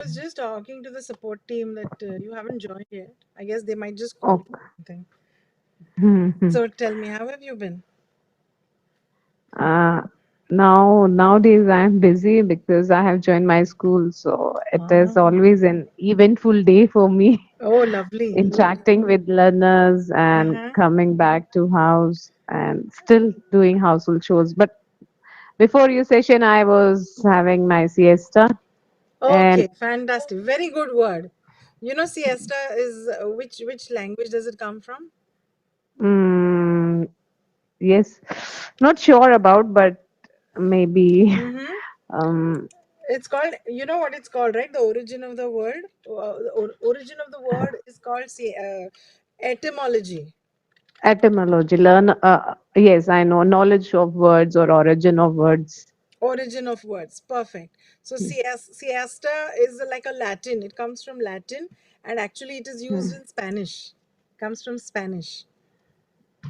was just talking to the support team that you haven't joined yet. I guess they might just call Oh, you something. hmm. So tell me, how have you been? uh, nowadays I'm busy because I have joined my school, so it is Ah. always an eventful day for me, Oh, lovely. interacting with learners and Uh-huh. coming back to house and still doing household chores. But before your session, I was having my siesta, and Okay, fantastic. Very good word. You know, siesta is which language does it come from? mm, yes, not sure about, but maybe. Mm-hmm. um, It's called, you know what it's called, right? The origin of the word. Origin of the word is called etymology. Etymology, learn, yes, I know, knowledge of words or origin of words. Origin of words. Perfect. So siesta is like a Latin. It comes from Latin, and actually it is used Hmm. in Spanish. Comes from Spanish.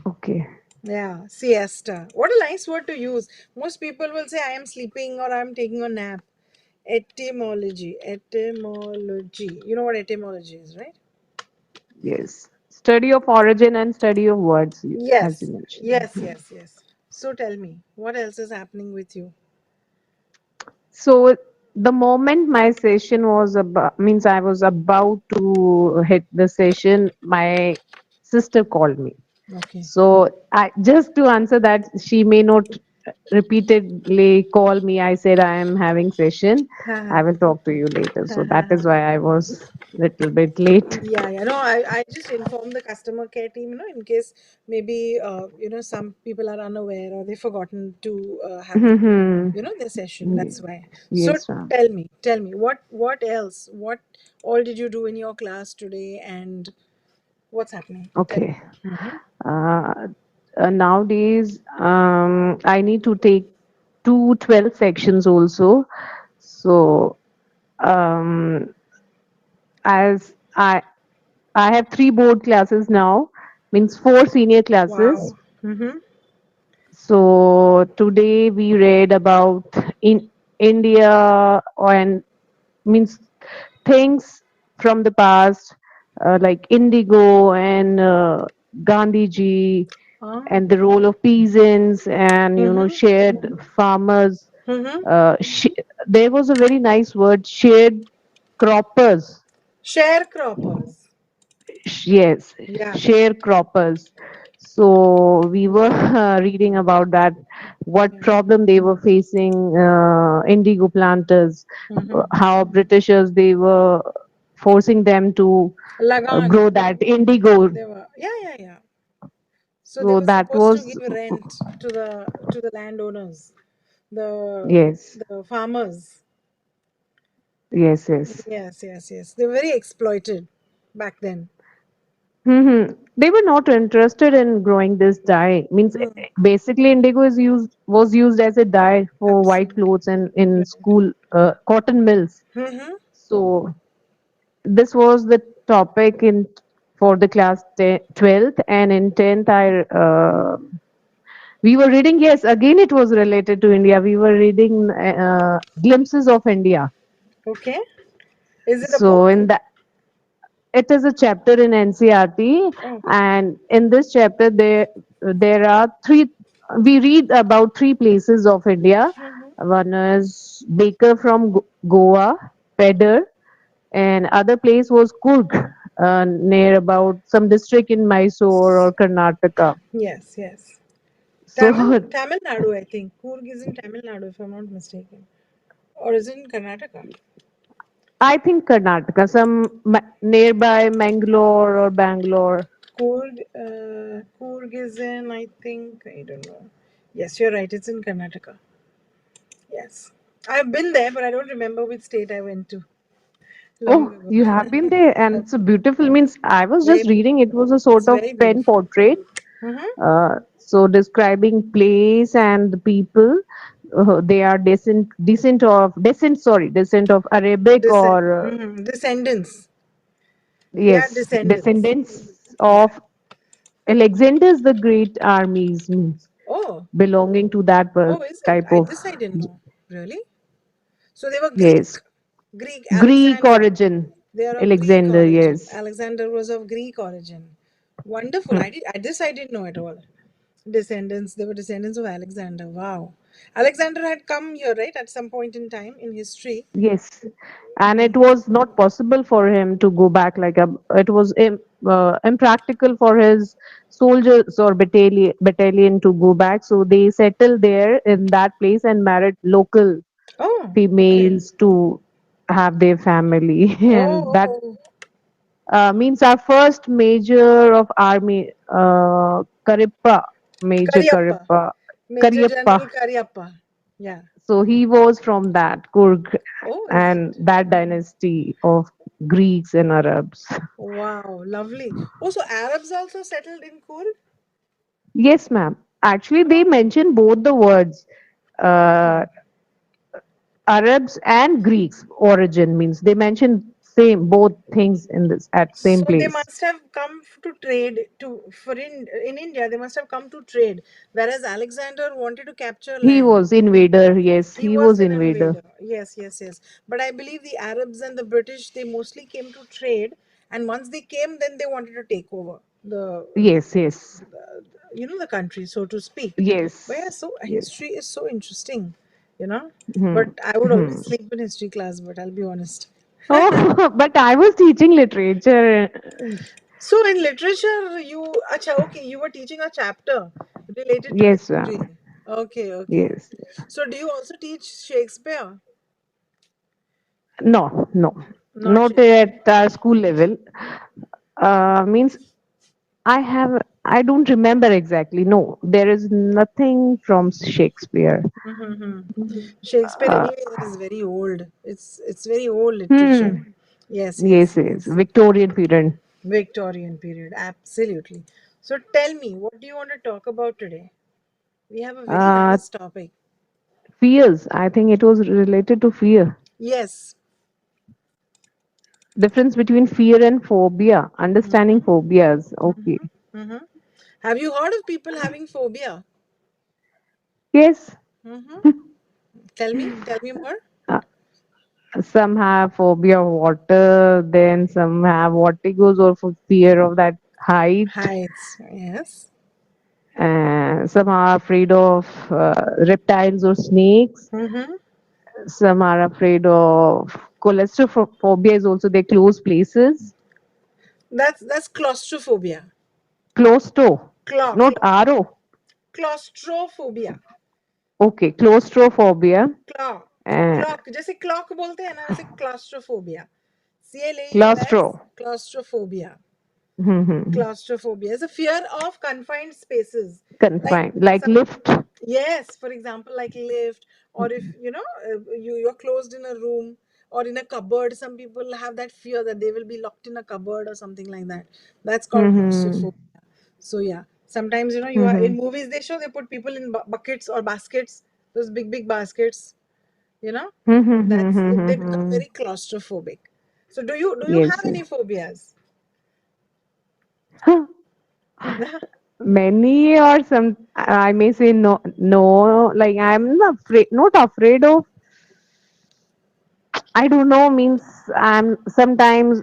Okay. Yeah, siesta. What a nice word to use. Most people will say I am sleeping or I am taking a nap. Etymology. Etymology. You know what etymology is, right? Yes. Study of origin and study of words, as you Yes. mentioned. Yes, yes, yes. So tell me, what else is happening with you? So the moment my session was about, means I was about to hit the session, my sister called me. Okay. So I just to answer that, she may not repeatedly call me. I said I am having session. Ha I ha. will talk to you later. Ha So ha that ha. is why I was little bit late. Yeah, yeah. No, I just inform the customer care team, in case maybe, some people are unaware or they've forgotten to have, their session. That's why. So Yes, ma'am. tell me, what else? What all did you do in your class today and what's happening? Tell Okay. me. Mm-hmm. Uh, Nowadays, I need to take 212 sections also. So, um, as I have three board classes now, means four senior classes. Wow. Mm-hmm. So today we read about in India and means things from the past, like indigo and Gandhiji Ah. and the role of peasants and Mm-hmm. shared farmers. Mm-hmm. Uh, sh- there was a very nice word, shared croppers. Sharecroppers. Yes, Yeah. sharecroppers. So we were reading about that, what Yeah. problem they were facing, indigo planters, Mm-hmm. how Britishers they were forcing them to Lagan. grow that indigo. They were, yeah, yeah, yeah. So they So were that supposed to was, give rent to the landowners, the yes, the farmers. yes, yes. Yes, yes, yes. They were very exploited back then. They were not interested in growing this dye. Means Mm, basically indigo is used was used as a dye for white absolutely. clothes and in Right. school cotton mills. Mm-hmm. So this was the topic in for the class 12th, and in 10th I we were reading, yes, again it was related to India. We were reading glimpses of India. Okay. Is it a So book? in that, it is a chapter in NCRT, Okay. and in this chapter there are three. We read about three places of India. Mm-hmm. One is Baker from Goa, Pedder, and other place was Kurg, near about some district in Mysore or Karnataka. Yes, yes. So Tamil Nadu, I think. Coorg is in Tamil Nadu, if I'm not mistaken. Or is it in Karnataka? I think Karnataka, some nearby Mangalore or Bangalore. Coorg is in, I think, I don't know. Yes, you're right. It's in Karnataka. Yes. I've been there, but I don't remember which state I went to long Oh, ago. you have been there, and I've it's a beautiful. Means I was very just beautiful. reading. It was a It's sort of very pen beautiful. portrait, Mm-hmm. so describing place and the people. They are descent of Arabic or Descendants. They are yes, descendants. descendants Yeah. of Alexander's the Great armies, means Oh, belonging to that oh, is it? type of, This I didn't know. Really? So they were Greek. yes, Greek, Greek Alexander. origin. They are of Greek Alexander, origin. yes. Alexander was of Greek origin. Wonderful. Hmm. This I didn't know at all. Descendants, they were descendants of Alexander. Wow. Alexander had come here, right, at some point in time in history. Yes, and it was not possible for him to go back. It was impractical for his soldiers or battalion to go back. So they settled there in that place and married local Oh, okay. females to have their family, and that Oh, means our first major of army, Karippa, Major Cariappa. Karippa, Major Karyappa. General Cariappa. Yeah. So he was from that Kurg Oh, is and it? that dynasty of Greeks and Arabs. Wow, lovely. Also, Arabs also settled in Kur? Yes, ma'am. Actually, they Oh, mention both the words, uh, Arabs and Greeks origin means they mention same both things in this at same so they place. must have come to trade to for in India. They must have come to trade, whereas Alexander wanted to capture He land. was invader. Yes, He he was was an invader. invader. Yes, yes, yes. But I believe the Arabs and the British, they mostly came to trade, and once they came, then they wanted to take over Yes, yes, the country, so to speak. But yeah, yes, so yes. history is so interesting, you know. Hmm. But I would always Hmm. sleep in history class. But I'll be honest. Oh, but I was teaching literature. So in literature, acha, okay, you were teaching a chapter related to Yes, history. ma'am. Okay, okay. Yes. So do you also teach Shakespeare? No, no, Not not Shakespeare. at school level. Means I don't remember exactly. No, there is nothing from Shakespeare. Mm-hmm. Shakespeare Uh, anyway is very old. It's very old literature. hmm. Yes, Yes, yes, yes. yes. Victorian period. Victorian period, absolutely. So tell me, what do you want to talk about today? We have a very Uh, nice topic. Fears. I think it was related to fear. Yes. Difference between fear and phobia. Understanding Mm-hmm. phobias. Okay. Mm-hmm. Have you heard of people having phobia? Yes. Mm-hmm. Tell me more. Uh, some have phobia of water. Then some have vertigos or for fear of that height. Heights. Yes. Some are afraid of reptiles or snakes. Mm-hmm. Some are afraid of claustrophobia is also their closed places. That's claustrophobia. Claustro, Claw, not claw. RO. Claustrophobia. Okay, claustrophobia. Claw. Uh, Clock जैसे clock बोलते हैं ना वैसे claustrophobia. CLAUS claustro. claustrophobia. Hmm. Claustrophobia is a fear of confined spaces. Like Confined, like some lift. yes, for example, like lift, or if you're closed in a room or in a cupboard. Some people have that fear that they will be locked in a cupboard or something like that. That's called Hmm. claustrophobia. So yeah, sometimes you are Hmm. in movies. They show they put people in buckets or baskets, those big baskets. You know, they become Hmm. very claustrophobic. So do you have Yes. any phobias? Many or some, I may say no, no. Like I'm not afraid of. I don't know. Means I'm sometimes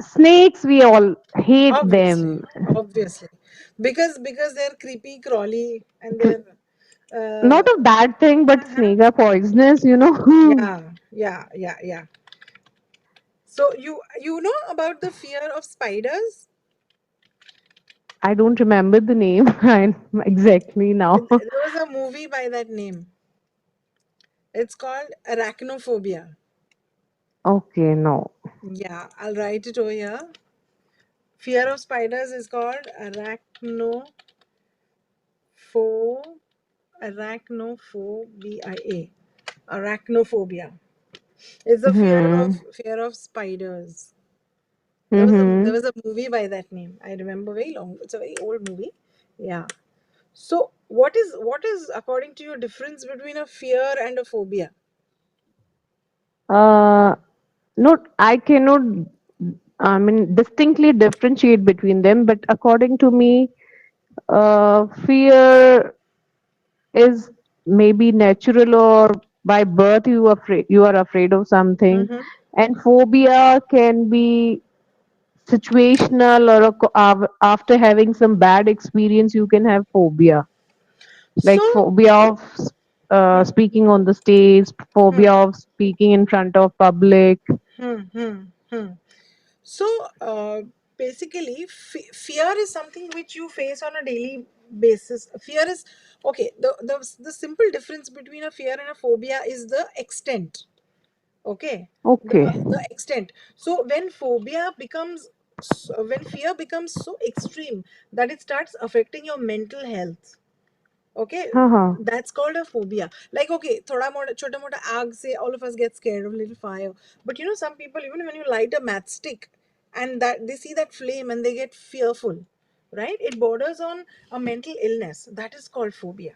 snakes. We all hate Obviously, them. obviously, because they're creepy, crawly, and they're Not uh, of that thing, but uh-huh. snake are poisonous. Yeah, yeah, yeah, yeah. So you know about the fear of spiders? I don't remember the name exactly now. There was a movie by that name. It's called Arachnophobia. Okay, no. Yeah, I'll write it over here. Fear of spiders is called arachnophobia. Arachnophobia. It's the Hmm. fear of spiders. There Hmm. was a movie by that name. I remember very long. It's a very old movie. Yeah. So what is according to you difference between a fear and a phobia? Uh, Not, I cannot, I mean, distinctly differentiate between them, but according to me, fear is maybe natural or by birth you are afraid of something, Mm-hmm. and phobia can be situational, or after having some bad experience you can have phobia, like So, phobia of speaking on the stage, phobia of speaking in front of public. hmm, hmm, hmm. So, basically, fear is something which you face on a daily basis. Fear is okay. The simple difference between a fear and a phobia is the extent. Okay, the Okay. the extent. So when fear becomes so extreme that it starts affecting your mental health. Okay, Uh-huh. that's called a phobia. Like, okay, thoda mota chota mota aag se all of us get scared of little fire, but some people, even when you light a matchstick and that they see that flame and they get fearful, right? It borders on a mental illness. That is called phobia.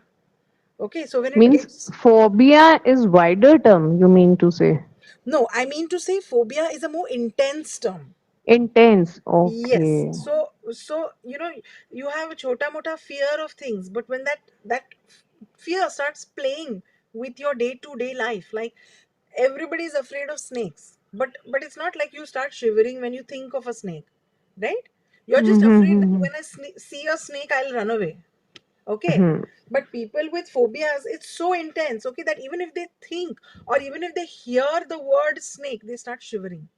Okay, so when it Means gets phobia is wider term, you mean to say? no, I mean to say phobia is a more intense term. Intense. Yes. Okay. So you have a chota mota fear of things, but when that fear starts playing with your day to day life, like everybody is afraid of snakes, but it's not like you start shivering when you think of a snake, right? You're just afraid that Mm-hmm. when I see a snake, I'll run away. Okay. But people with phobias, it's so intense, okay, that even if they think or even if they hear the word snake, they start shivering.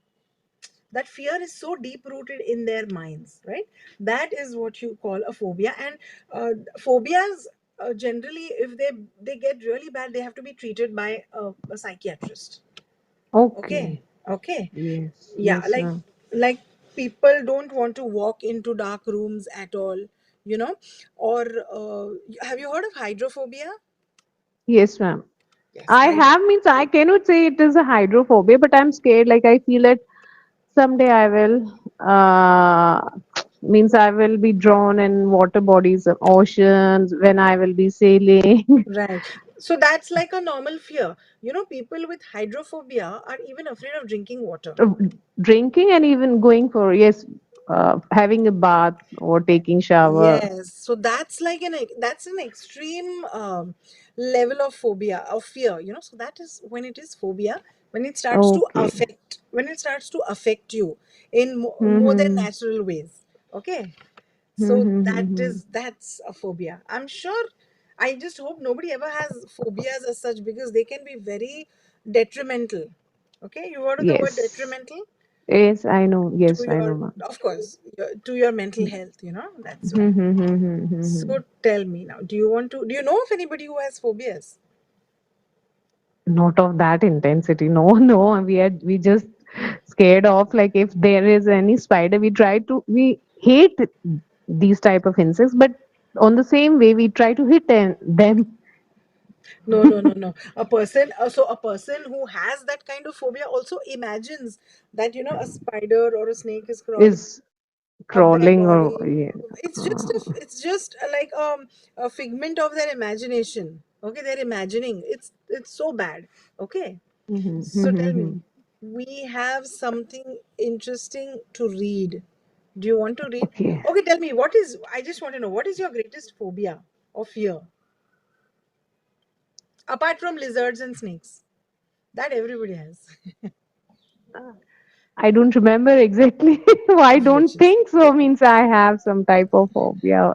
That fear is so deep rooted in their minds, right? That is what you call a phobia. And phobias, generally, if they get really bad, they have to be treated by a psychiatrist. Okay. Okay. Okay. Yes. Yeah, Yes, ma'am. like people don't want to walk into dark rooms at all, you know or have you heard of hydrophobia? Yes, ma'am. Yes, I hydro. have, means I cannot say it is a hydrophobia, but I'm scared. Like I feel that someday I will, means I will be drawn in water bodies, oceans, when I will be sailing. Right. So that's like a normal fear. People with hydrophobia are even afraid of drinking water. Drinking and even going for, yes, having a bath or taking shower. Yes, so that's an extreme level of phobia, of fear. So that is when it is phobia, when it starts to Okay. affect you in more than Mm-hmm. natural ways. Okay, so Mm-hmm. that's a phobia. I'm sure. I just hope nobody ever has phobias as such, because they can be very detrimental. Okay, you heard of the word Yes. detrimental? Yes, I know. To Yes, I know, your, ma'am. of course, to your mental health. That's why. So tell me now, do you know of anybody who has phobias? Not of that intensity. No, no. We just scared of, like, if there is any spider, we hate these type of insects, but on the same way we try to hit them. No, no, no, no. A person who has that kind of phobia also imagines that a spider or a snake is crawling Is up their crawling or, body. yeah. It's just a figment of their imagination. Okay, they're imagining. It's so bad. Okay. So tell me, we have something interesting to read. Do you want to read? Okay. Okay, tell me, I just want to know, what is your greatest phobia or fear? Apart from lizards and snakes. That everybody has. I don't remember exactly. I don't Which is. think so. Means I have some type of phobia.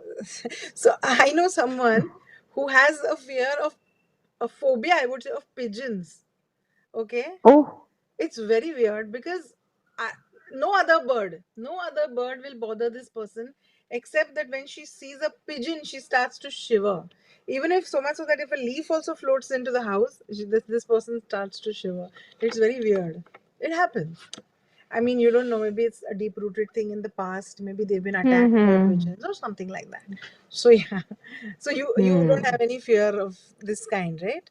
So I know someone who has a phobia, I would say, of pigeons. Okay? Oh. It's very weird because I, no other bird will bother this person, except that when she sees a pigeon, she starts to shiver. Even if so much so that if a leaf also floats into the house, this person starts to shiver. It's very weird. It happens. I mean, you don't know. Maybe it's a deep rooted thing in the past. Maybe they've been attacked by Hmm. pigeons or something like that. So yeah. So you don't Hmm. have any fear of this kind, right?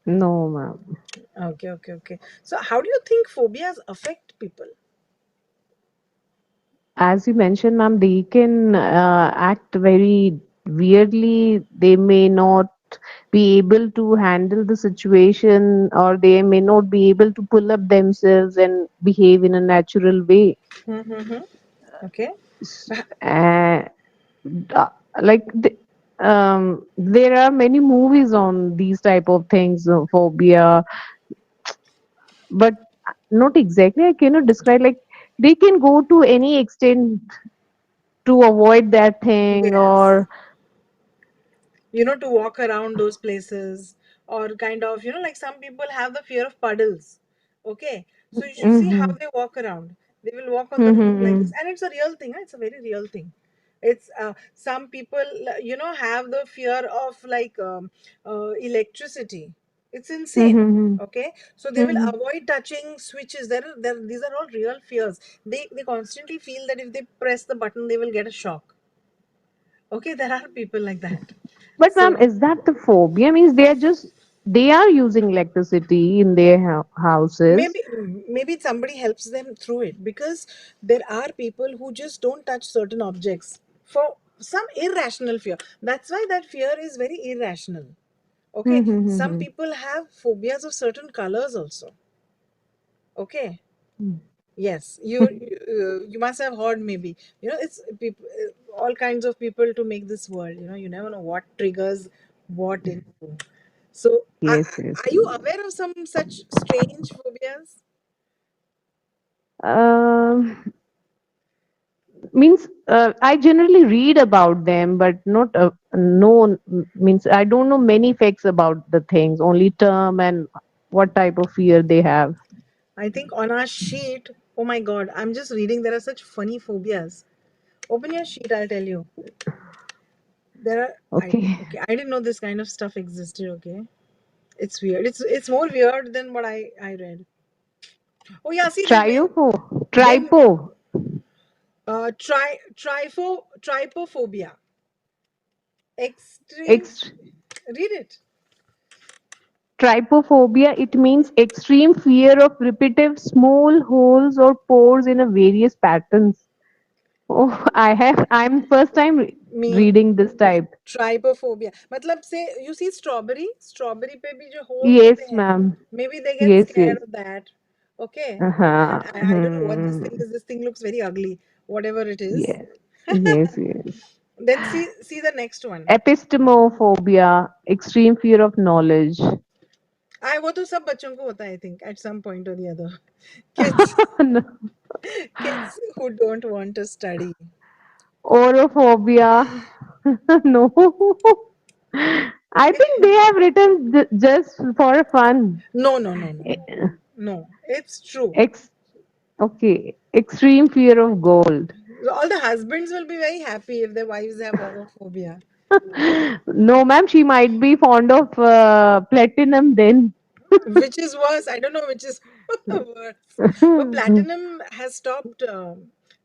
No, ma'am. Okay, okay, okay. So how do you think phobias affect people? As you mentioned, ma'am, they can act very weirdly. They may not be able to handle the situation, or they may not be able to pull up themselves and behave in a natural way. Mm-hmm. Okay. S- Uh, like, There are many movies on these type of things, phobia, but not exactly. I cannot describe. Like they can go to any extent to avoid that thing, Yes. or To walk around those places, or kind of, like some people have the fear of puddles. Okay, so you should see how mm-hmm, they walk around. They will walk on the floor like mm-hmm, this, and it's a real thing, huh? It's a very real thing. It's some people, have the fear of like electricity. It's insane. mm-hmm, Okay, so they will mm-hmm. avoid touching switches. These are all real fears. They constantly feel that if they press the button they will get a shock. Okay, there are people like that. But ma'am, So is that the phobia? Means they are using electricity in their houses. maybe somebody helps them through it, because there are people who just don't touch certain objects for some irrational fear. That's why that fear is very irrational. Okay, some Mm-hmm, people have phobias of certain colors also. Okay. Yes, you must have heard, maybe, it's people, all kinds of people to make this world. You never know what triggers what in who. So yes, yes. are you aware of some such strange phobias? Um, Means I generally read about them, but not know. Means I don't know many facts about the things. Only term and what type of fear they have. I think on our sheet, oh my god, I'm just reading. There are such funny phobias. Open your sheet, I'll tell you. There are, Okay. okay, I didn't know this kind of stuff existed. Okay, it's weird. It's more weird than what I read. Oh yeah, see, Triopo, then tripo, trypophobia, extreme. ex, Read it. trypophobia. It means extreme fear of repetitive small holes or pores in a various patterns. Oh, I'm first time Me, reading this me type. trypophobia. मतलब से you see strawberry पे भी जो holes होते Yes, हैं, ma'am. maybe they get Yes, scared yes. of that. Okay, Uh-huh. and I don't know what this Hmm. thing is. This thing looks very ugly, whatever it is. Yes. Yes, yes. Then see the next one. Epistemophobiia, extreme fear of knowledge. वो तो सब बच्चों को होता है, I think, at some point or the other. Kids, No. kids who don't want to study. Orophobia. No. I think they have written just for fun. No, no, no, no, Eh, no, no. It's true. Ex okay. Extreme fear of gold. All the husbands will be very happy if their wives have orophobia. No, ma'am, she might be fond of platinum then. Which is worse? I don't know which is worse. But platinum has stopped.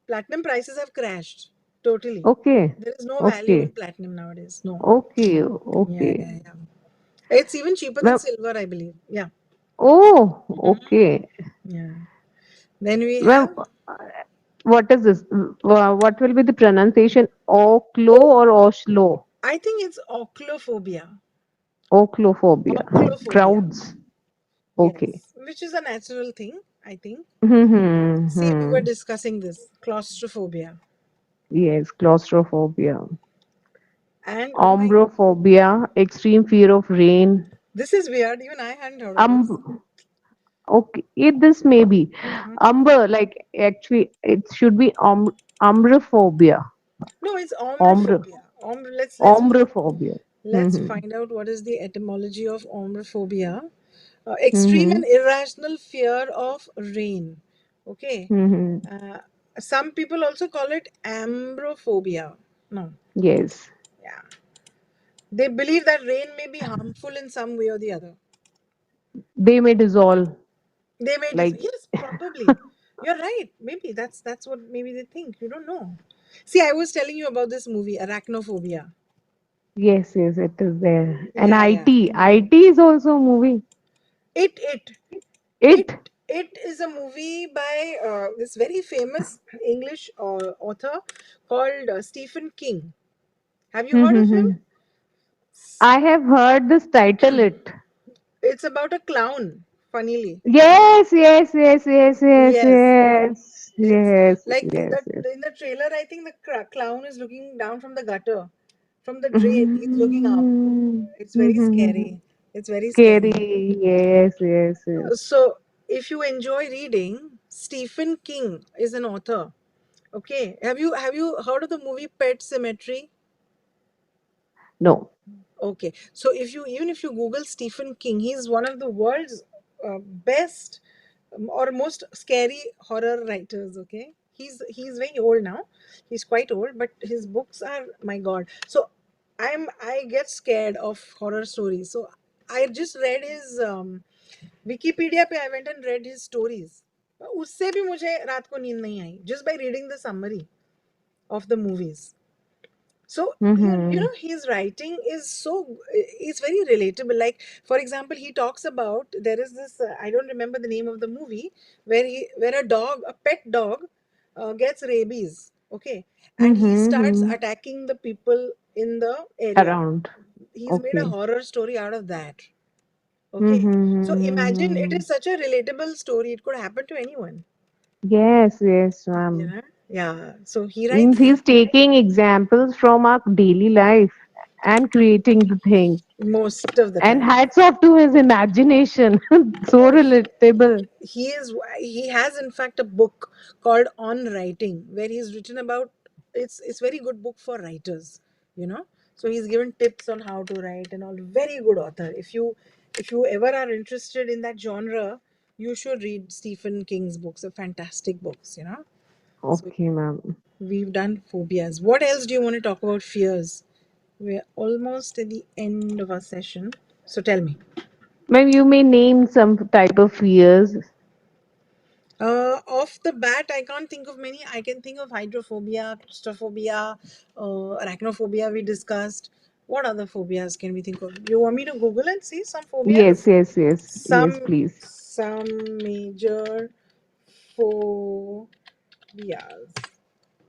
Platinum prices have crashed totally. Okay. There is no value in Okay. platinum nowadays. No. Okay. Yeah, Okay. yeah, yeah. It's even cheaper than Well, silver, I believe. Yeah. oh, okay. Yeah. Then we have, Well, what is this? What will be the pronunciation? Oklo oh, or Oslo? I think it's ochlophobia. Oklophobia. Ochlophobia. Crowds. Okay. Yes. Which is a natural thing, I think. See, we were Mm-hmm. discussing this claustrophobia. Yes, claustrophobia. And oh my, Ombrophobia, extreme fear of rain. this is weird. Even I hadn't heard of this. Um, okay, this may be. Mhm. Like actually, it should be umbrophobia. No, it's Ombro, omrophobia. ombrophobia. Let's Mm-hmm. find out what is the etymology of omrophobia. Extreme Mm-hmm. and irrational fear of rain. Okay. Mm-hmm. Uh, some people also call it ambrophobia. No. Yes, Yeah. They believe that rain may be harmful in some way or the other. they may dissolve. They may Like, yes, probably. You're right. Maybe that's what maybe they think. You don't know. See, I was telling you about this movie, Arachnophobia. yes, yes, it is there. And Yeah, yeah. IT is also a movie. It it it It. it is a movie by this very famous English author called Stephen King. Have you heard of him? Mm-hmm. I have heard this title. It. It's about a clown. Funnily, Yes, yes, yes, yes, yes, yes. yes, It's yes, like yes, yes. in the trailer. I think the clown is looking down from the gutter. From the drain, he's looking up. Mm-hmm. It's very Mm-hmm. scary. It's very scary. Scary. Yes, yes, yes. So, if you enjoy reading, Stephen King is an author. Okay, have you heard of the movie Pet Cemetery? No. Okay, so if you Google Stephen King, he's one of the world's best or most scary horror writers. Okay, he's very old now. He's quite old, but his books are, my God. So I get scared of horror stories. So I just read his Wikipedia पे I went and read his stories. उससे भी मुझे रात को नींद नहीं आई just by reading the summary of the movies. So Mm-hmm. his writing is it's very relatable. Like, for example, he talks about, there is this I don't remember the name of the movie, where a pet dog gets rabies. Okay, and he starts Mm-hmm. attacking the people in the area. Around. He's made a Okay. horror story out of that. Okay, so imagine, it Mm-hmm. is such a relatable story. It could happen to anyone. Yes, yes, ma'am. Yeah. So he Means writes he's taking examples from our daily life and creating the things. most of the And time. hats off to his imagination. So relatable. He has in fact a book called On Writing, where he's written about, it's very good book for writers, you know. So he's given tips on how to write and all. Very good author. If you ever are interested in that genre, you should read Stephen King's books. Are fantastic books. So Okay, ma'am. we've done phobias. What else do you want to talk about? Fears. We're almost at the end of our session, so tell me. Ma'am, you may name some type of fears. Off the bat, I can't think of many. I can think of hydrophobia, claustrophobia, arachnophobia we discussed. What other phobias can we think of? You want me to Google and see some Yes, phobias? yes, yes, yes, Some please. some major phobias.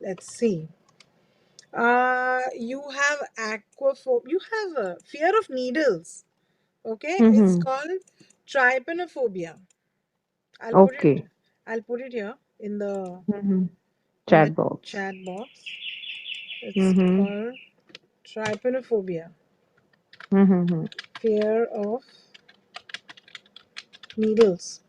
Let's see. You have aquaphobia. You have a fear of needles. Okay, it's Mm-hmm. called trypanophobia. I'll put it. Okay. I'll put it here Mm-hmm. in the Chat box. chat box. It's Mm-hmm. called trypanophobia, Mm-hmm. fear of needles.